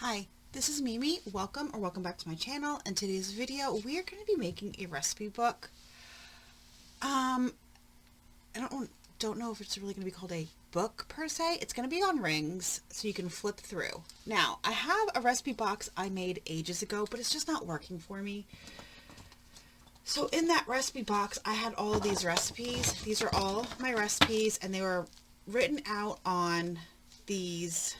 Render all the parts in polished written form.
Hi, this is Mimi. Welcome back to my channel. In today's video, we are going to be making a recipe book. I don't know if it's really going to be called a book per se. It's going to be on rings so you can flip through. Now, I have a recipe box I made ages ago, but it's just not working for me. So in that recipe box, I had all of these recipes. These are all my recipes, and they were written out on these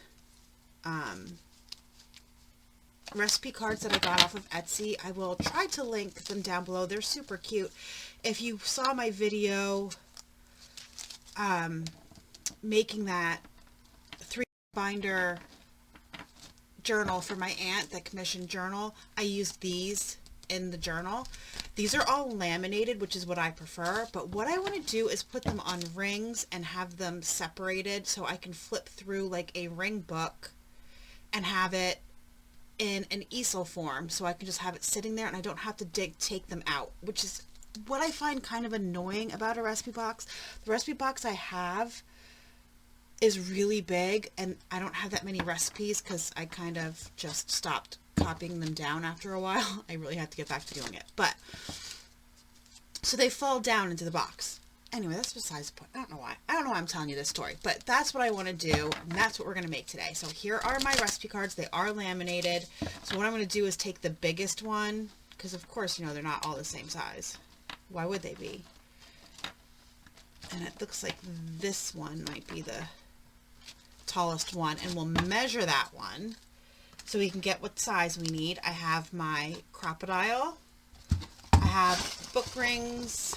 recipe cards that I got off of Etsy. I will try to link them down below. They're super cute. If you saw my video making that 3-binder journal for my aunt, that commissioned journal, I used these in the journal. These are all laminated, which is what I prefer, but what I want to do is put them on rings and have them separated so I can flip through like a ring book and have it in an easel form, so I can just have it sitting there and I don't have to take them out, which is what I find kind of annoying about a recipe box. The recipe box I have is really big, and I don't have that many recipes because I kind of just stopped copying them down after a while. I really had to get back to doing it, but so they fall down into the box. Anyway, that's besides the point. I don't know why I'm telling you this story, but that's what I want to do, and that's what we're going to make today. So here are my recipe cards. They are laminated. So what I'm going to do is take the biggest one, because of course, you know, they're not all the same size. Why would they be? And it looks like this one might be the tallest one, and we'll measure that one so we can get what size we need. I have my crocodile. I have book rings.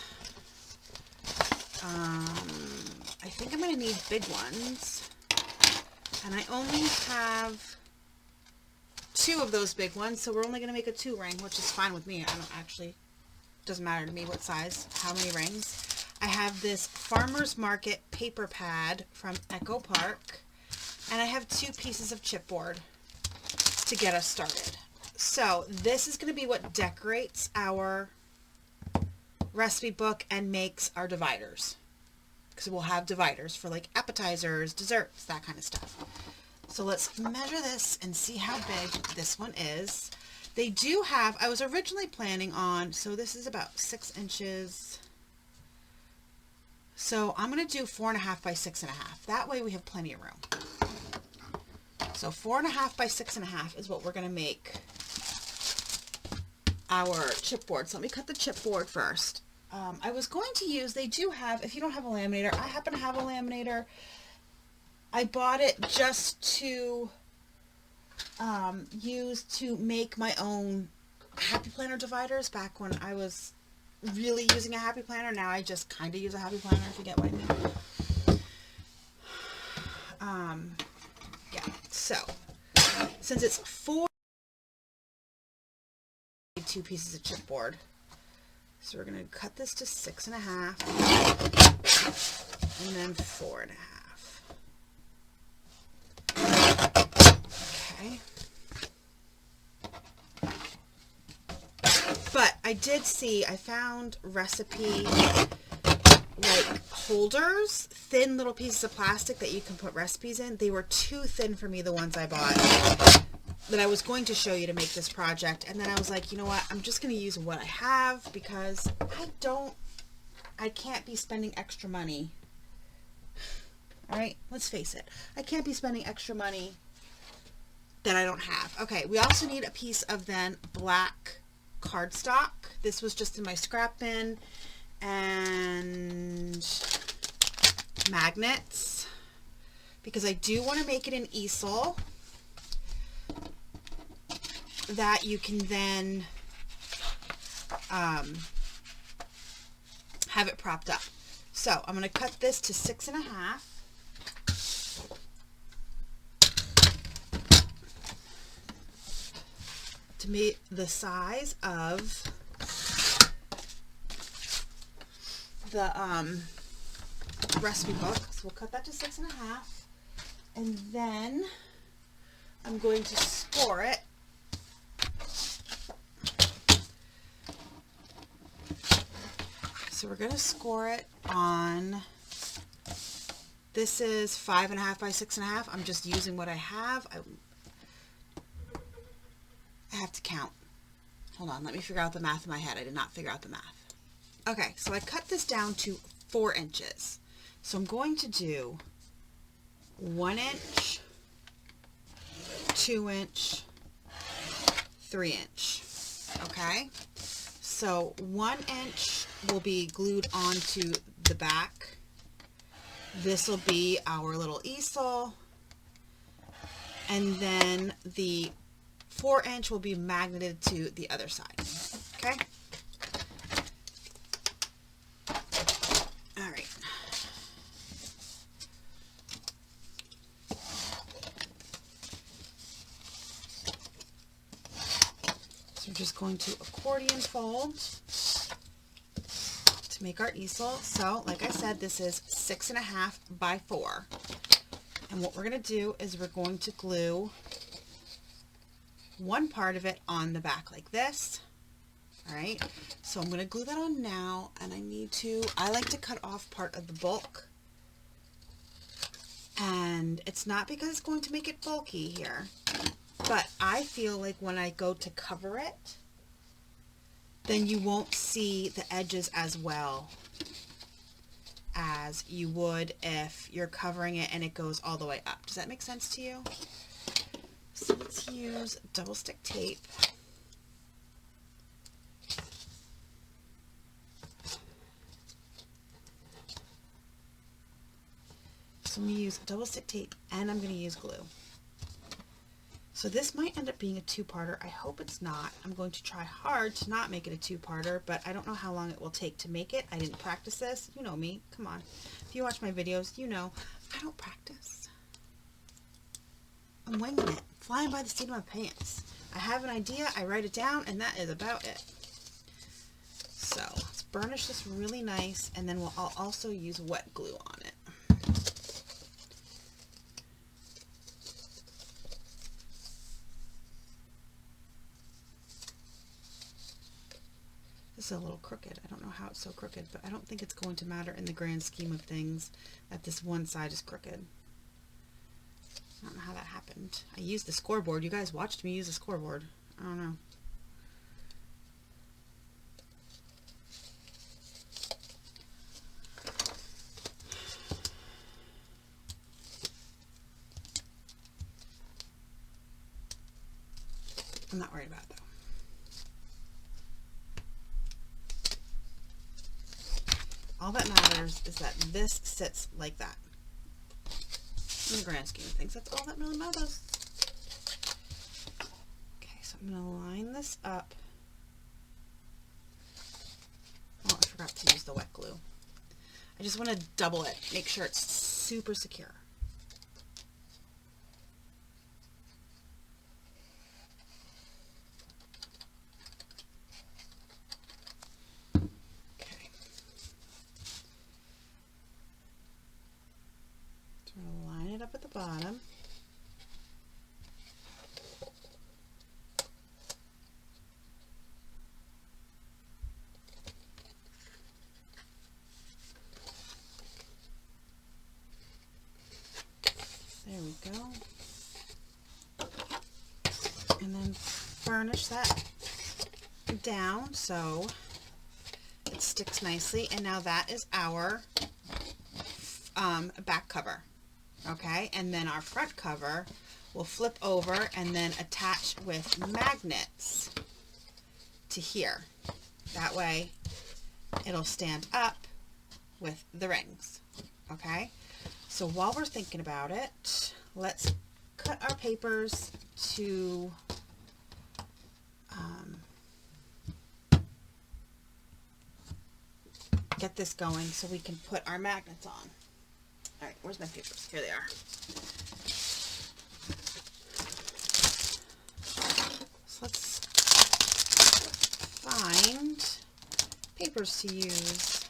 I think I'm going to need big ones, and I only have 2 of those big ones, so we're only going to make a 2 ring, which is fine with me. I don't actually, doesn't matter to me what size, how many rings. I have this Farmer's Market paper pad from Echo Park, and I have 2 pieces of chipboard to get us started. So this is going to be what decorates our recipe book and makes our dividers, because we'll have dividers for like appetizers, desserts, that kind of stuff. So let's measure this and see how big this one is. They do have, I was originally planning on, so this is about 6 inches. So I'm going to do 4.5 by 6.5. That way we have plenty of room. So 4.5 by 6.5 is what we're going to make our chipboard. So let me cut the chipboard first. I was going to use, they do have, if you don't have a laminator, I happen to have a laminator. I bought it just to use to make my own Happy Planner dividers back when I was really using a Happy Planner. Now I just kind of use a Happy Planner, if you get what I mean. Yeah, so since it's 2 pieces of chipboard, so we're going to cut this to 6.5 and then 4.5. Okay. But I did see, I found recipe like holders, thin little pieces of plastic that you can put recipes in. They were too thin for me, the ones I bought, that I was going to show you to make this project. And then I was like, you know what, I'm just going to use what I have, because I can't be spending extra money. All right, let's face it. I can't be spending extra money that I don't have. Okay, we also need a piece of then black cardstock. This was just in my scrap bin. And magnets, because I do want to make it an easel that you can then have it propped up. So I'm going to cut this to 6.5. to meet the size of the recipe book. So we'll cut that to 6.5, and then I'm going to score it. So we're going to score it on, this is 5.5 by 6.5. I'm just using what I have. I have to count. Hold on, let me figure out the math in my head. I did not figure out the math. Okay, so I cut this down to 4 inches. So I'm going to do 1 inch, 2 inch, 3 inch. Okay, so 1 inch will be glued onto the back. This will be our little easel, and then the 4 inch will be magneted to the other side. Okay. All right. So we're just going to accordion fold to make our easel. So, like I said, this is 6.5 by 4. And what we're going to do is we're going to glue one part of it on the back like this. All right, so I'm going to glue that on now, and I like to cut off part of the bulk, and it's not because it's going to make it bulky here, but I feel like when I go to cover it, then you won't see the edges as well as you would if you're covering it and it goes all the way up. Does that make sense to you? So let's use double stick tape. So I'm going to use double stick tape, and I'm going to use glue. So this might end up being a 2-parter. I hope it's not. I'm going to try hard to not make it a 2-parter, but I don't know how long it will take to make it. I didn't practice this. You know me. Come on. If you watch my videos, you know I don't practice. I'm winging it. Flying by the seat of my pants. I have an idea, I write it down, and that is about it. So let's burnish this really nice, and then I'll also use wet glue on it. This is a little crooked. I don't know how it's so crooked, but I don't think it's going to matter in the grand scheme of things that this one side is crooked. I don't know how that happened. I used the scoreboard. You guys watched me use the scoreboard. I don't know. I'm not worried about it though. All that matters is that this sits like that. In the grand scheme of things, that's all that really matters. Okay, so I'm going to line this up. Oh, I forgot to use the wet glue. I just want to double it, make sure it's super secure. Up at the bottom. There we go. And then burnish that down so it sticks nicely. And now that is our back cover. Okay, and then our front cover will flip over and then attach with magnets to here. That way it'll stand up with the rings. Okay, so while we're thinking about it, let's cut our papers to get this going so we can put our magnets on. All right, where's my papers? Here they are. So let's find papers to use.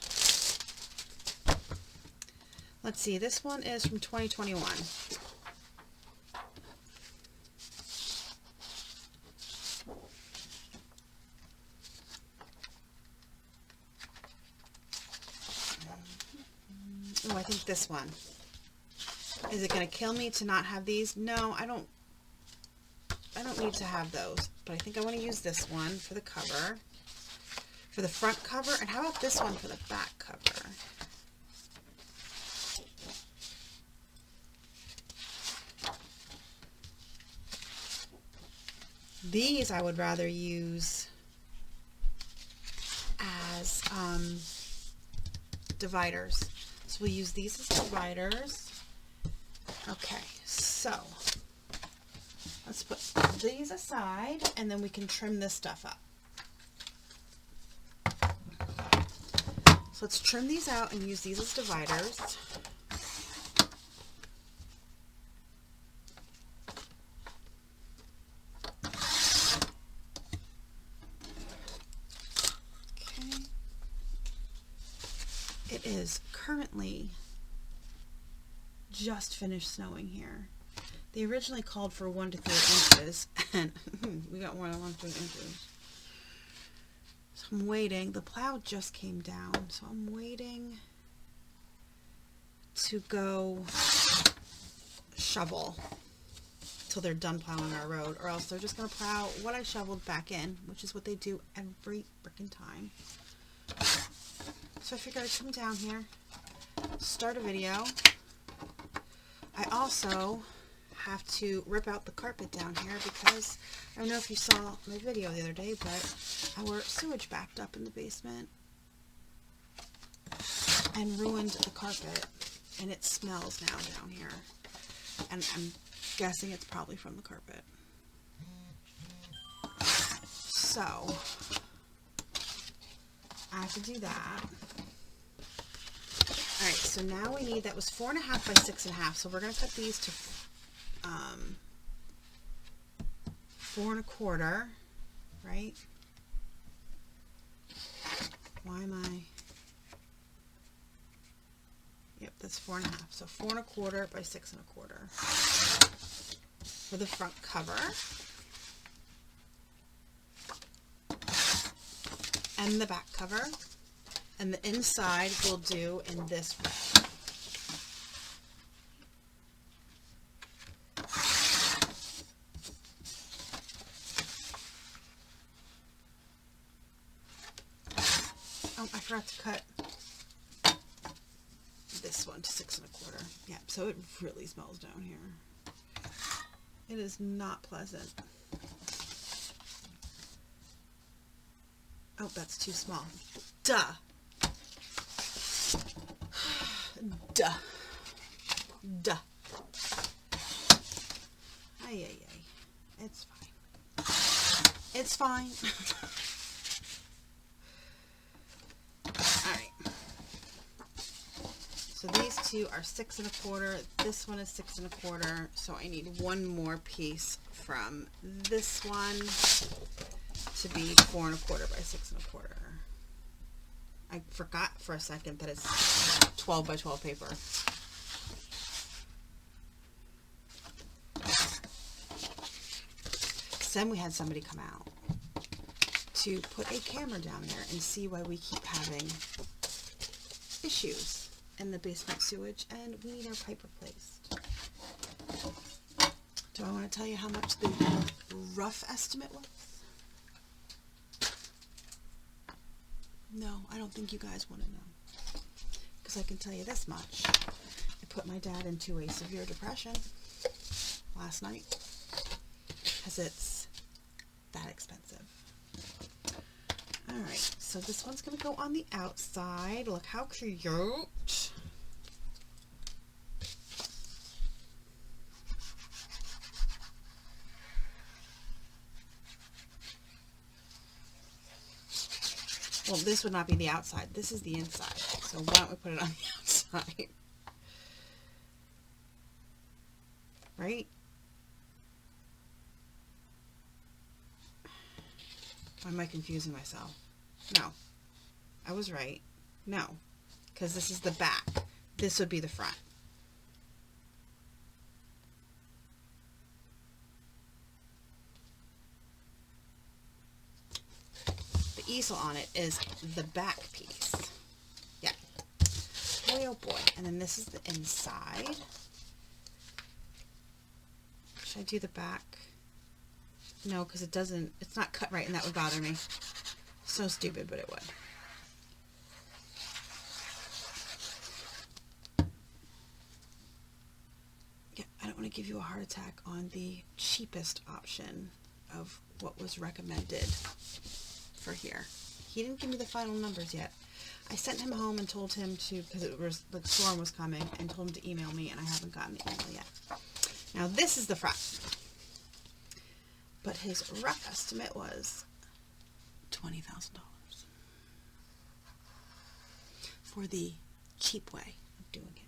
Let's see, this one is from 2021. Oh, I think this one. Is it going to kill me to not have these? No, I don't don't need to have those, but I think I want to use this one for the cover, for the front cover, and how about this one for the back cover? These I would rather use as dividers. So we'll use these as dividers. Okay, so let's put these aside and then we can trim this stuff up. So let's trim these out and use these as dividers. It is currently just finished snowing here. They originally called for 1 to 3 inches, and we got more than 1 to 3 inches. So I'm waiting. The plow just came down, so I'm waiting to go shovel till they're done plowing our road, or else they're just going to plow what I shoveled back in, which is what they do every freaking time. So I figured I'd come down here, start a video. I also have to rip out the carpet down here because I don't know if you saw my video the other day, but our sewage backed up in the basement and ruined the carpet, and it smells now down here. And I'm guessing it's probably from the carpet. So I have to do that. Alright, so now we need, that was 4.5 by 6.5, so we're going to cut these to 4 1/4, right? Why am I? Yep, that's 4 1/2, so 4 1/4 by 6 1/4 for the front cover. And the back cover. And the inside we'll do in this way. Oh, I forgot to cut this one to 6 1/4. Yeah, so it really smells down here. It is not pleasant. Oh, that's too small. Duh. Duh. Duh. Ay, ay, ay. It's fine. It's fine. Alright. So these two are 6 1/4. This one is 6 1/4. So I need one more piece from this one to be 4 1/4 by 6 1/4. I forgot for a second that it's 12 by 12 paper. Then we had somebody come out to put a camera down there and see why we keep having issues in the basement sewage, and we need our pipe replaced. Do I want to tell you how much the rough estimate was? No, I don't think you guys want to know. Because I can tell you this much. I put my dad into a severe depression last night. Because it's that expensive. Alright, so this one's going to go on the outside. Look how cute. Well, this would not be the outside. This is the inside. So why don't we put it on the outside? Right? Why am I confusing myself? No. I was right. No. Because this is the back. This would be the front. Easel on it is the back piece. Yeah. Boy, oh boy. And then this is the inside. Should I do the back? No, because it doesn't, it's not cut right, and that would bother me. So stupid, but it would. Yeah, I don't want to give you a heart attack on the cheapest option of what was recommended for here. He didn't give me the final numbers yet. I sent him home and told him to, because it was, the storm was coming, and told him to email me, and I haven't gotten the email yet. Now this is the front. But his rough estimate was $20,000 for the cheap way of doing it.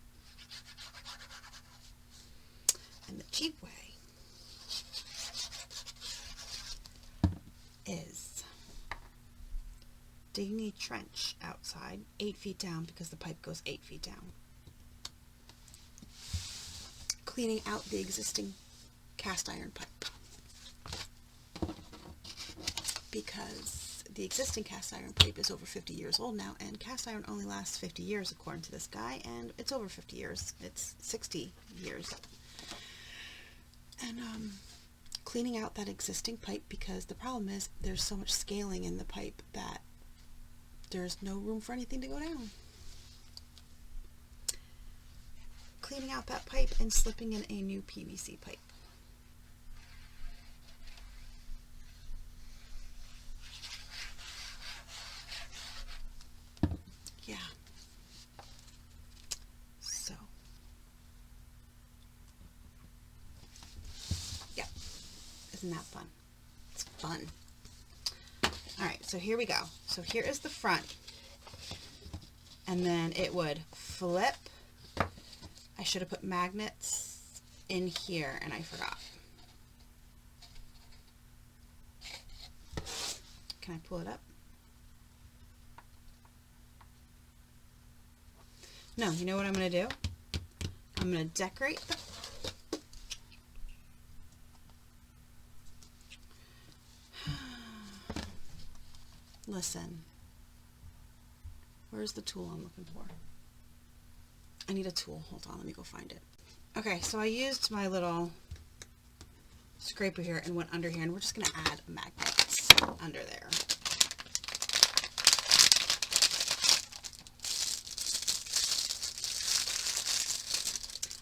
And the cheap way is digging a trench outside 8 feet down, because the pipe goes 8 feet down. Cleaning out the existing cast iron pipe, because the existing cast iron pipe is over 50 years old now, and cast iron only lasts 50 years according to this guy, and it's over 50 years. It's 60 years. And cleaning out that existing pipe, because the problem is there's so much scaling in the pipe that there's no room for anything to go down. Cleaning out that pipe and slipping in a new PVC pipe. Yeah. So. Yeah. Isn't that fun? It's fun. Alright, so here we go. So here is the front. And then it would flip. I should have put magnets in here, and I forgot. Can I pull it up? No, you know what I'm going to do? I'm going to decorate the... Listen. Where's the tool I'm looking for? I need a tool. Hold on, let me go find it. Okay, so I used my little scraper here and went under here, and we're just going to add magnets under there.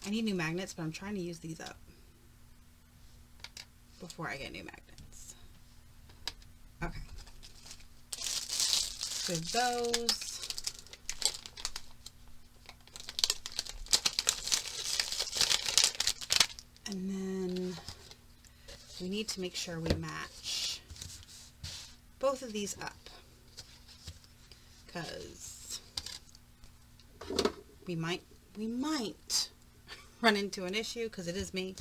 I need new magnets, but I'm trying to use these up before I get new magnets. Okay. With those. And then we need to make sure we match both of these up, because we might run into an issue, because it is me.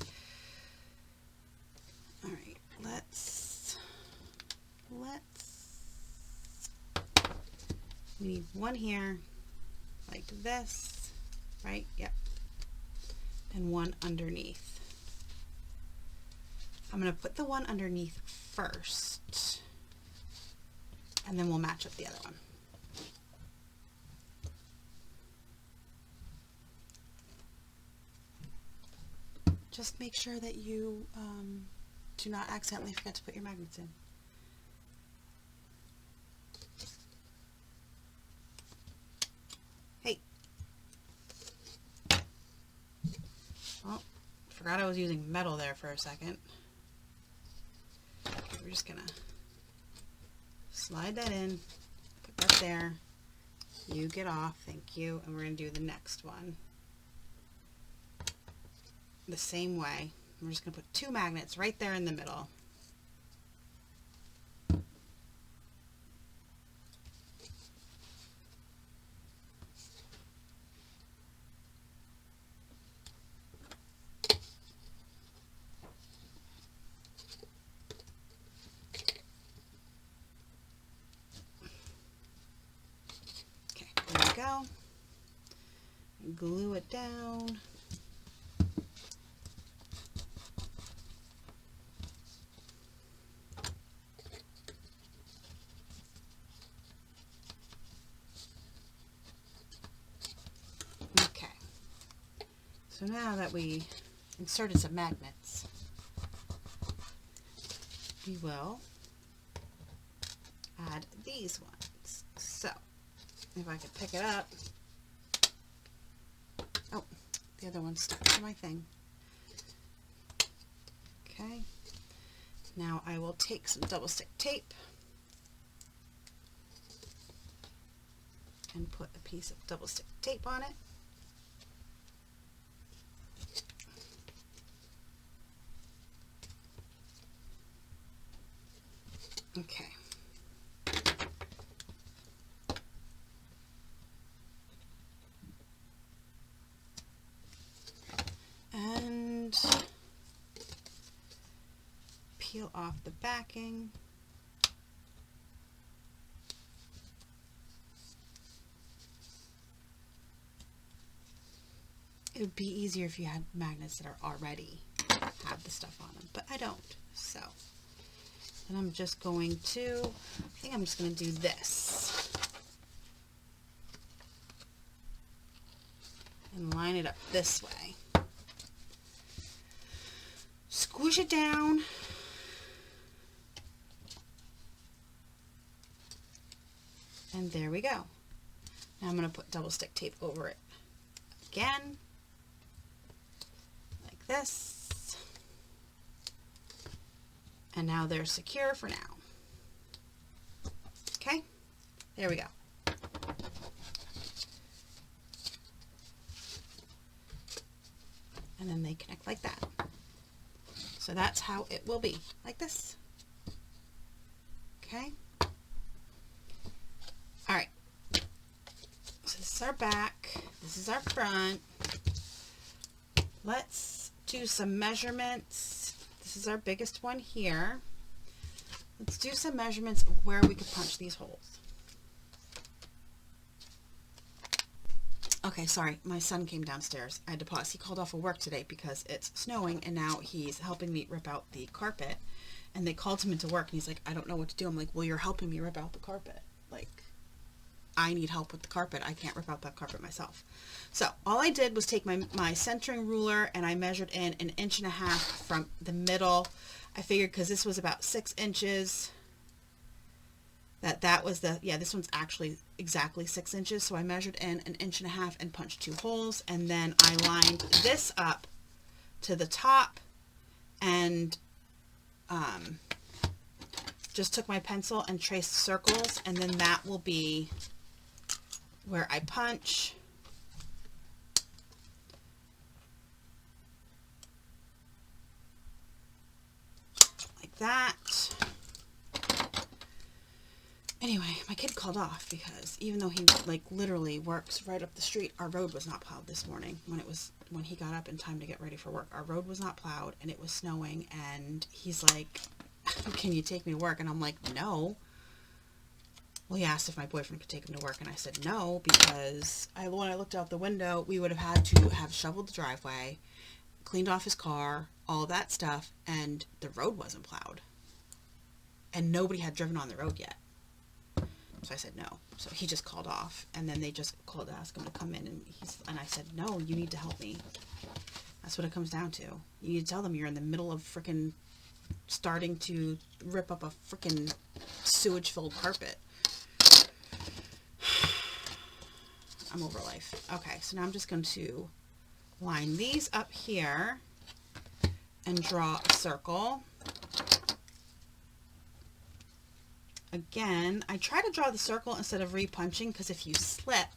All right, let's we need one here like this, right? Yep. And one underneath. I'm going to put the one underneath first, and then we'll match up the other one. Just make sure that you do not accidentally forget to put your magnets in. Hey. Oh, forgot I was using metal there for a second. We're just gonna slide that in, put that there, you get off, thank you, and we're gonna do the next one the same way. We're just gonna put two magnets right there in the middle. Go. Glue it down. Okay. So now that we inserted some magnets, we will add these ones. So if I could pick it up. Oh, the other one's stuck to my thing. Okay. Now I will take some double stick tape and put a piece of double stick tape on it. Okay. And peel off the backing. It would be easier if you had magnets that are already have the stuff on them, but I don't. So then I'm just going to, I think I'm just going to do this and line it up this way. Squish it down. And there we go. Now I'm going to put double stick tape over it again, like this. And now they're secure for now. Okay, there we go. And then they connect like that. So that's how it will be, like this. Okay. All right. So this is our back. This is our front. Let's do some measurements. This is our biggest one here. Let's do some measurements of where we could punch these holes. Okay, sorry, my son came downstairs. I had to pause. He called off of work today because it's snowing, and now he's helping me rip out the carpet. And they called him into work, and he's like, I don't know what to do. I'm like, well, you're helping me rip out the carpet. Like, I need help with the carpet. I can't rip out that carpet myself. So all I did was take my centering ruler, and I measured in 1.5 inches from the middle. I figured because this was about 6 inches, that was the, yeah, this one's actually exactly 6 inches. So I measured in 1.5 inches and punched 2 holes. And then I lined this up to the top and just took my pencil and traced circles. And then that will be where I punch. Like that. Anyway, my kid called off because even though he like literally works right up the street, our road was not plowed this morning when he got up in time to get ready for work. Our road was not plowed and it was snowing, and he's like, can you take me to work? And I'm like, no. Well, he asked if my boyfriend could take him to work, and I said no, because when I looked out the window, we would have had to have shoveled the driveway, cleaned off his car, all of that stuff, and the road wasn't plowed. And nobody had driven on the road yet. So I said no. So he just called off, and then they just called to ask him to come in, and I said, no, you need to help me. That's what it comes down to. You need to tell them you're in the middle of frickin' starting to rip up a frickin' sewage-filled carpet. I'm over life. Okay, so now I'm just going to line these up here and draw a circle. Again, I try to draw the circle instead of repunching, because if you slip,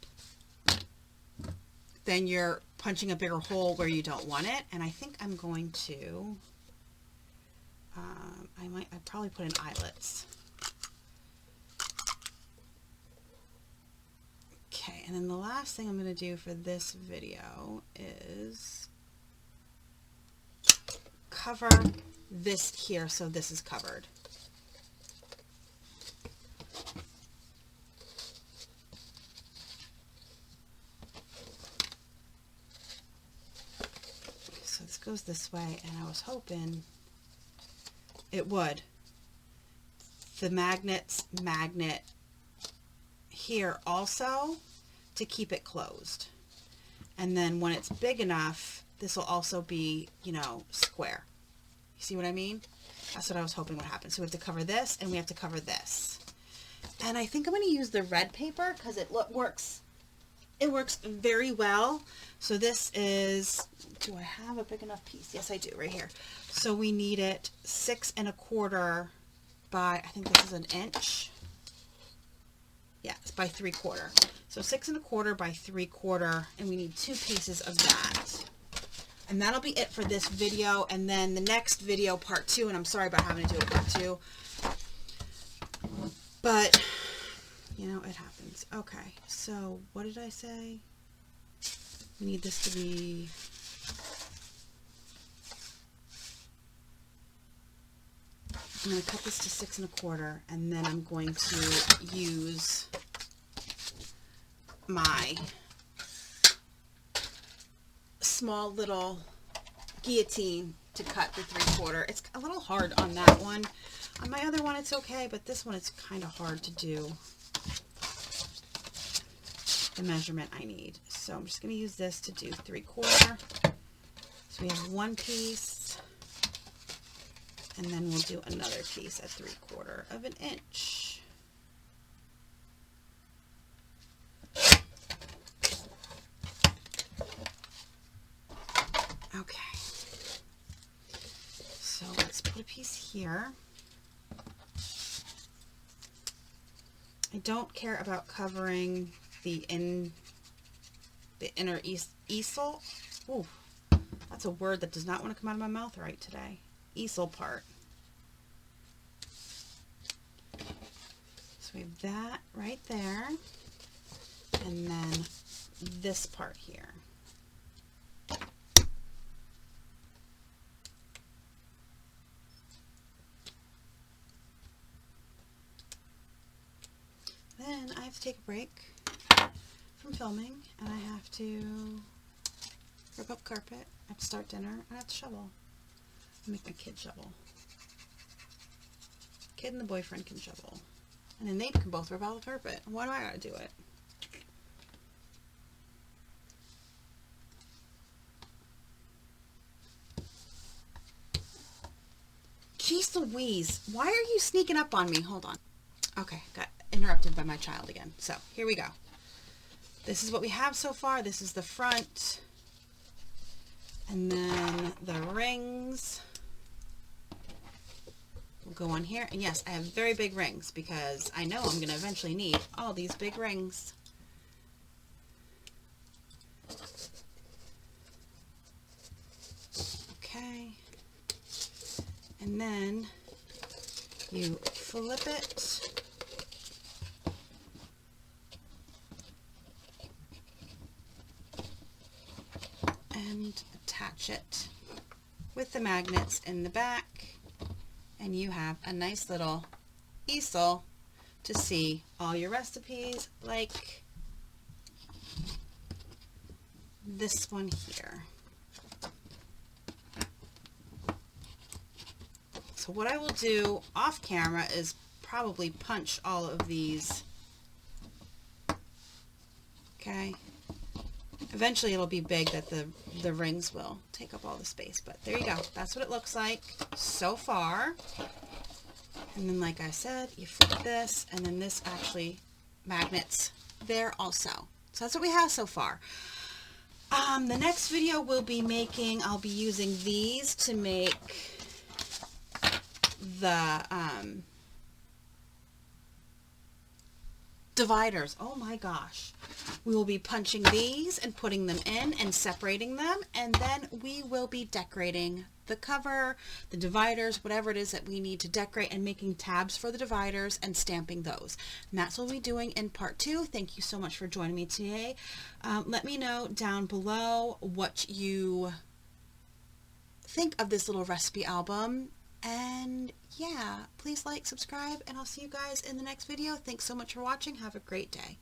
then you're punching a bigger hole where you don't want it. And I think I'm going to, I'd probably put in eyelets. Okay, and then the last thing I'm going to do for this video is cover this here so this is covered. So this goes this way, and I was hoping it would. The magnet here also to keep it closed. And then when it's big enough, this will also be, you know, square You see what I mean? That's what I was hoping would happen. So we have to cover this, and we have to cover this. And I think I'm going to use the red paper because it works very well. So this is, do I have a big enough piece? Yes, I do, right here. So we need it 6 1/4 by, I think this is an inch. Yeah, it's by 3/4. So 6 1/4 by 3/4, and we need 2 pieces of that. And that'll be it for this video. And then the next video, part 2, and I'm sorry about having to do a part 2. But, you know, it happens. Okay, so what did I say? We need this to be... I'm going to cut this to 6 1/4, and then I'm going to use my small little guillotine to cut the 3/4. It's a little hard on that one. On my other one, it's okay, but this one, it's kind of hard to do the measurement I need. So I'm just going to use this to do 3/4. So we have 1 piece, and then we'll do another piece at 3/4 of an inch. Okay. So let's put a piece here. I don't care about covering the inner easel. Ooh, that's a word that does not want to come out of my mouth right today. Easel part. So we have that right there, and then this part here. Then I have to take a break from filming, and I have to rip up carpet, I have to start dinner, and I have to shovel. I'll make my kid shovel. Kid and the boyfriend can shovel. And then they can both rip out the carpet. Why do I gotta do it? Jeez Louise, why are you sneaking up on me? Hold on. Okay, got interrupted by my child again. So, here we go. This is what we have so far. This is the front. And then the rings will go on here. And yes, I have very big rings because I know I'm going to eventually need all these big rings. Okay. And then you flip it. And attach it with the magnets in the back, and you have a nice little easel to see all your recipes, like this one here. So what I will do off camera is probably punch all of these. Okay. Eventually it'll be big that the rings will take up all the space, but there you go. That's what it looks like so far. And then, like I said, you flip this, and then this actually magnets there also. So that's what we have so far. The next video we'll be making, I'll be using these to make the dividers. Oh my gosh. We will be punching these and putting them in and separating them, and then we will be decorating the cover, the dividers, whatever it is that we need to decorate, and making tabs for the dividers and stamping those. And that's what we'll be doing in part 2. Thank you so much for joining me today. Let me know down below what you think of this little recipe album. And yeah, please like, subscribe, and I'll see you guys in the next video. Thanks so much for watching. Have a great day.